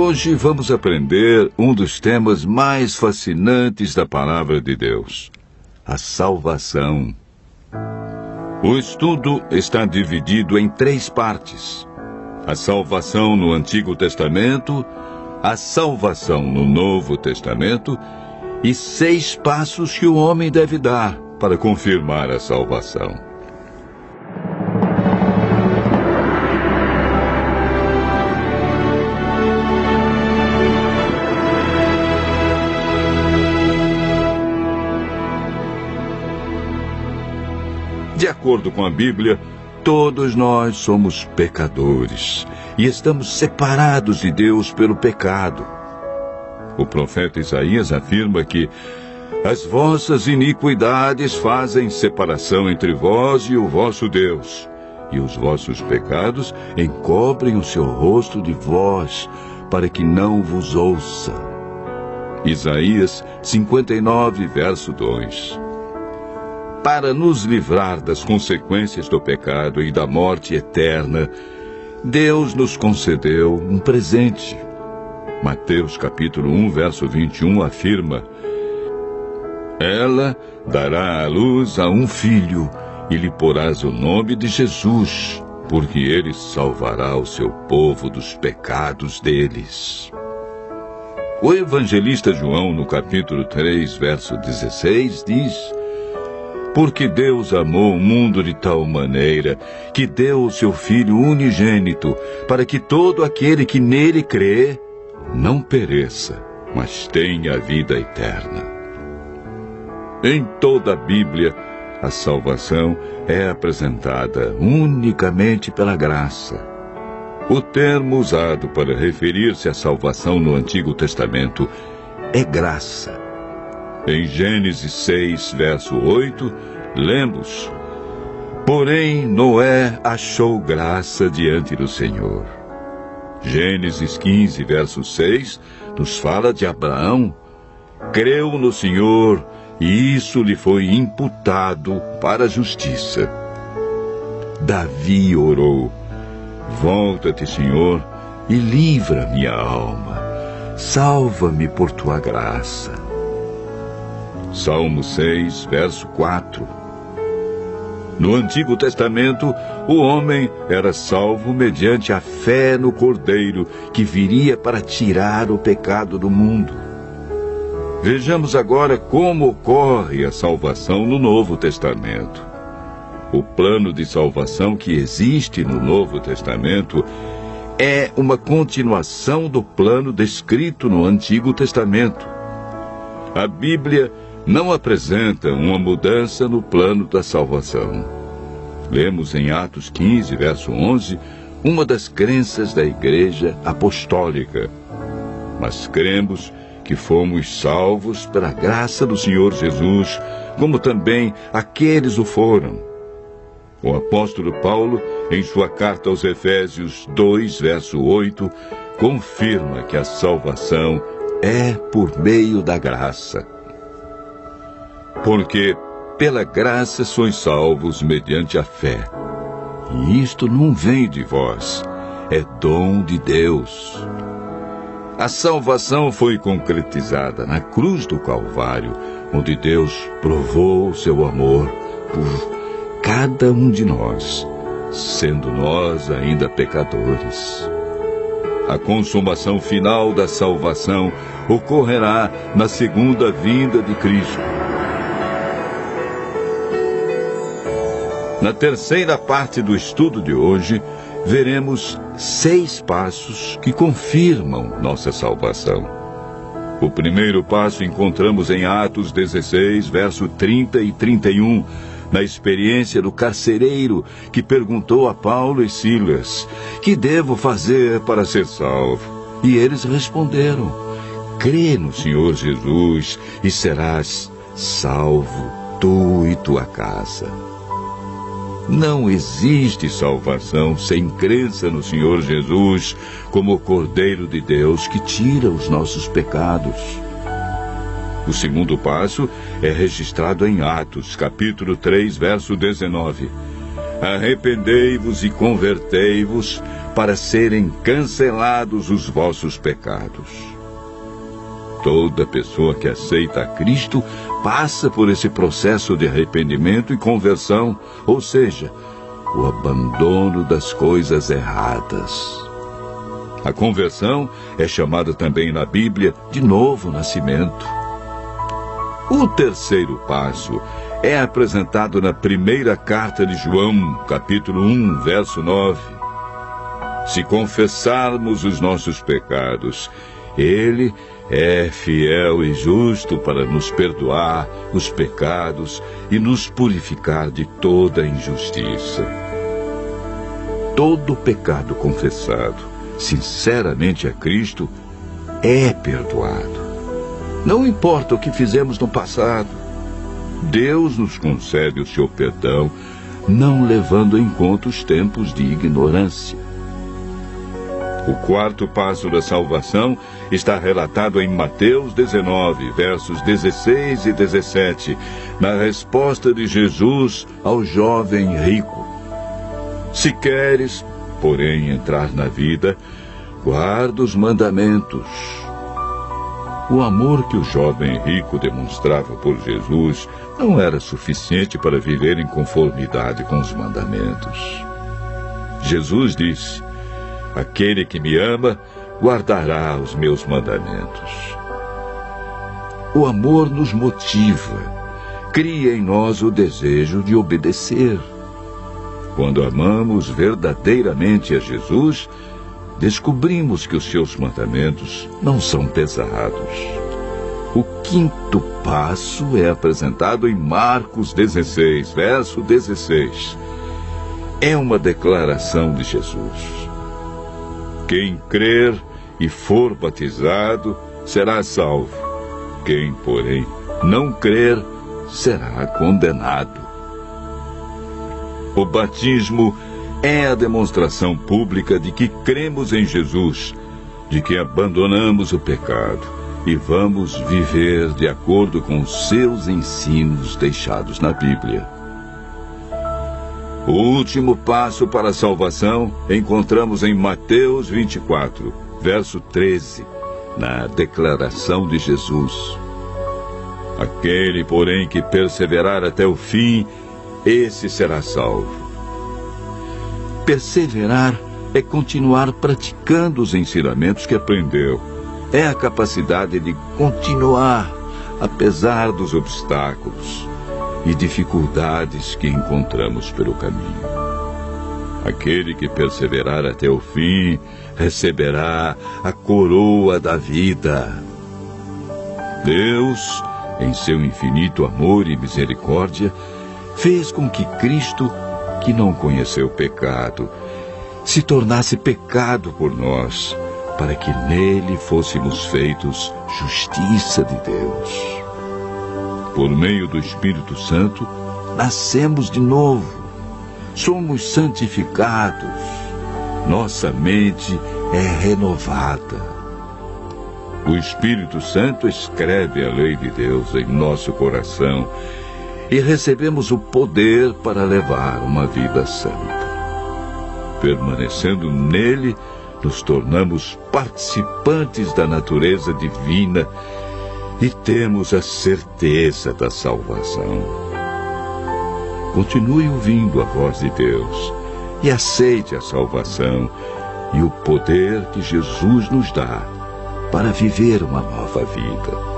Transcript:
Hoje vamos aprender um dos temas mais fascinantes da Palavra de Deus: a salvação. O estudo está dividido em 3 partes: a salvação no Antigo Testamento, a salvação no Novo Testamento e 6 passos que o homem deve dar para confirmar a salvação. De acordo com a Bíblia, todos nós somos pecadores e estamos separados de Deus pelo pecado. O profeta Isaías afirma que as vossas iniquidades fazem separação entre vós e o vosso Deus, e os vossos pecados encobrem o seu rosto de vós, para que não vos ouça. Isaías 59, verso 2. Para nos livrar das consequências do pecado e da morte eterna, Deus nos concedeu um presente. Mateus capítulo 1, verso 21 afirma: Ela dará à luz a um filho, e lhe porás o nome de Jesus, porque ele salvará o seu povo dos pecados deles. O evangelista João, no capítulo 3, verso 16, diz: Porque Deus amou o mundo de tal maneira que deu o seu Filho unigênito, para que todo aquele que nele crê não pereça, mas tenha a vida eterna. Em toda a Bíblia, a salvação é apresentada unicamente pela graça. O termo usado para referir-se à salvação no Antigo Testamento é graça. Em Gênesis 6, verso 8, lemos: Porém, Noé achou graça diante do Senhor. Gênesis 15, verso 6, nos fala de Abraão. Creu no Senhor, e isso lhe foi imputado para a justiça. Davi orou: Volta-te, Senhor, e livra minha alma. Salva-me por tua graça. Salmo 6, verso 4. No Antigo Testamento, o homem era salvo mediante a fé no Cordeiro, que viria para tirar o pecado do mundo. Vejamos agora como ocorre a salvação no Novo Testamento. O plano de salvação que existe no Novo Testamento é uma continuação do plano descrito no Antigo Testamento. A Bíblia não apresenta uma mudança no plano da salvação. Lemos em Atos 15, verso 11, uma das crenças da Igreja Apostólica. Mas cremos que fomos salvos pela graça do Senhor Jesus, como também aqueles o foram. O apóstolo Paulo, em sua carta aos Efésios 2, verso 8, confirma que a salvação é por meio da graça. Porque pela graça sois salvos mediante a fé. E isto não vem de vós, é dom de Deus. A salvação foi concretizada na cruz do Calvário, onde Deus provou o seu amor por cada um de nós, sendo nós ainda pecadores. A consumação final da salvação ocorrerá na segunda vinda de Cristo. Na terceira parte do estudo de hoje, veremos 6 passos que confirmam nossa salvação. O primeiro passo encontramos em Atos 16, verso 30 e 31, na experiência do carcereiro que perguntou a Paulo e Silas: Que devo fazer para ser salvo? E eles responderam: Crê no Senhor Jesus e serás salvo, tu e tua casa. Não existe salvação sem crença no Senhor Jesus como o Cordeiro de Deus que tira os nossos pecados. O segundo passo é registrado em Atos, capítulo 3, verso 19. Arrependei-vos e convertei-vos para serem cancelados os vossos pecados. Toda pessoa que aceita a Cristo passa por esse processo de arrependimento e conversão, ou seja, o abandono das coisas erradas. A conversão é chamada também na Bíblia de novo nascimento. O terceiro passo é apresentado na primeira carta de João, capítulo 1, verso 9. Se confessarmos os nossos pecados, Ele é fiel e justo para nos perdoar os pecados e nos purificar de toda injustiça. Todo pecado confessado sinceramente a Cristo é perdoado. Não importa o que fizemos no passado, Deus nos concede o seu perdão, não levando em conta os tempos de ignorância. O quarto passo da salvação está relatado em Mateus 19, versos 16 e 17, na resposta de Jesus ao jovem rico. Se queres, porém, entrar na vida, guarda os mandamentos. O amor que o jovem rico demonstrava por Jesus não era suficiente para viver em conformidade com os mandamentos. Jesus disse: aquele que me ama, guardará os meus mandamentos. O amor nos motiva, cria em nós o desejo de obedecer. Quando amamos verdadeiramente a Jesus, descobrimos que os seus mandamentos não são pesados. O quinto passo é apresentado em Marcos 16, verso 16. É uma declaração de Jesus. Quem crer e for batizado será salvo. Quem, porém, não crer será condenado. O batismo é a demonstração pública de que cremos em Jesus, de que abandonamos o pecado e vamos viver de acordo com os seus ensinos deixados na Bíblia. O último passo para a salvação encontramos em Mateus 24, verso 13, na declaração de Jesus. Aquele, porém, que perseverar até o fim, esse será salvo. Perseverar é continuar praticando os ensinamentos que aprendeu. É a capacidade de continuar, apesar dos obstáculos e dificuldades que encontramos pelo caminho. Aquele que perseverar até o fim receberá a coroa da vida. Deus, em seu infinito amor e misericórdia, fez com que Cristo, que não conheceu pecado, se tornasse pecado por nós, para que nele fôssemos feitos justiça de Deus. Por meio do Espírito Santo, nascemos de novo, somos santificados, nossa mente é renovada. O Espírito Santo escreve a lei de Deus em nosso coração e recebemos o poder para levar uma vida santa. Permanecendo nele, nos tornamos participantes da natureza divina e temos a certeza da salvação. Continue ouvindo a voz de Deus e aceite a salvação e o poder que Jesus nos dá para viver uma nova vida.